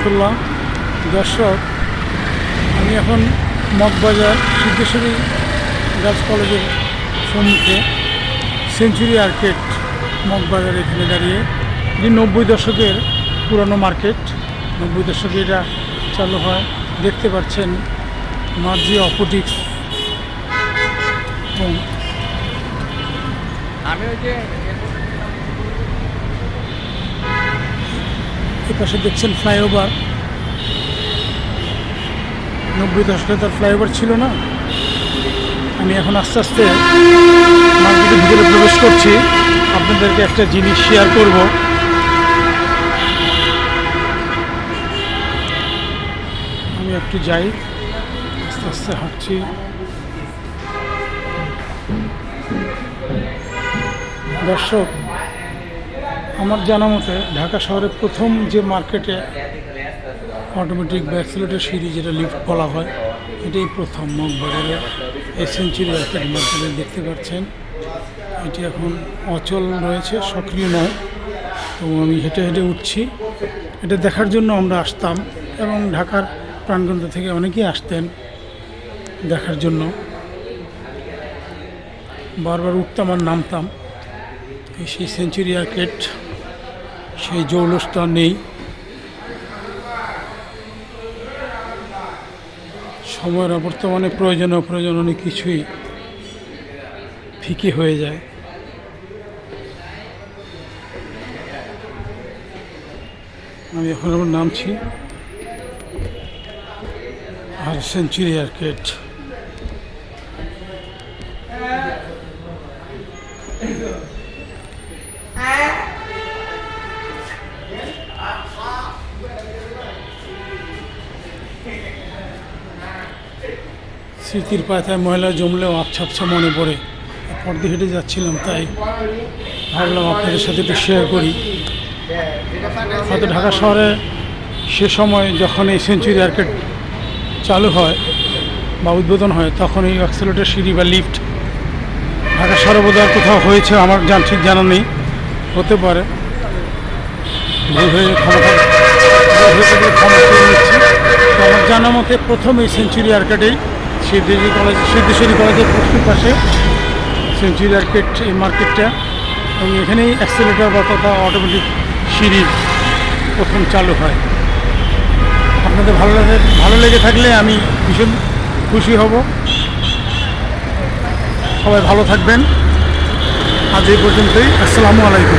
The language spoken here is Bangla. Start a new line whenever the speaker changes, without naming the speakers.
রহমতুল্লাহ। দর্শক, আমি এখন মগবাজার সিদ্ধেশ্বরী গার্লস কলেজের সম্মুখে সেঞ্চুরি আর্কেড মগবাজার এখানে দাঁড়িয়ে। এটি 90 দশকের পুরানো মার্কেট। 90 দশকে এটা চালু হয়। দেখতে পাচ্ছেন মার্জি অপটিক্স এবং এ পাশে দেখছেন ফ্লাইওভার। 90 দশকে তার ফ্লাইওভার ছিল না। আমি এখন আস্তে আস্তে মার্কেটের ভিতরে প্রবেশ করছি। আপনাদেরকে একটা জিনিস শেয়ার করব। আমি একটু যাই, আস্তে আস্তে হাঁটছি। দর্শক, আমার জানা মতে ঢাকা শহরের প্রথম যে মার্কেটে অটোমেটিক বা অ্যাক্সিলারেটর সিঁড়ি, যেটা লিফট বলা হয়, এটাই প্রথম মগবাজারে এই সেঞ্চুরি আর্কেড মার্কেটে দেখতে পাচ্ছেন। এটি এখন অচল রয়েছে, সক্রিয় নয়। তো আমি হেঁটে হেঁটে উঠছি। এটা দেখার জন্য আমরা আসতাম এবং ঢাকার প্রাণকেন্দ্র থেকে অনেকেই আসতেন দেখার জন্য। বারবার উঠতাম আর নামতাম। সেই সেঞ্চুরি আর্কেড, সেই জৌলসটা নেই। সময়ের বর্তমানে প্রয়োজন অপ্রয়োজন অনেক কিছুই ফিকে হয়ে যায়। আমি এখন আবার নামছি। আর সেঞ্চুরি আর্কেড স্মৃতির পাতায় ময়লা জমলেও আবছা আবছা মনে পড়ে। পর্দে হেঁটে যাচ্ছিলাম, তাই ভাবলাম আপনাদের সাথে একটু শেয়ার করি। হয়তো ঢাকা শহরে সে সময় যখন এই সেঞ্চুরি আর্কেড চালু হয় বা উদ্বোধন হয়, তখন এই অ্যাক্সিলারেটর সিঁড়ি বা লিফট ঢাকা শহরে বোধহয় কোথাও হয়েছে, আমার ঠিক জানা নেই। হতে পারে, ভুল হয়ে ক্ষমা নিচ্ছি। আমার জানা মতে প্রথম এই সেঞ্চুরি আর্কেডেই সিদ্ধেশ্বরী কলেজের পশ্চিম পাশে সেঞ্চুরি আর্কেড এই মার্কেটটা, এবং এখানেই অ্যাক্সিলারেটর বা তথা অটোমেটিক সিঁড়ি প্রথম চালু হয়। আপনাদের ভালো লেগে থাকলে আমি ভীষণ খুশি হব। সবাই ভালো থাকবেন। আজ এই পর্যন্তই। আসসালামু আলাইকুম।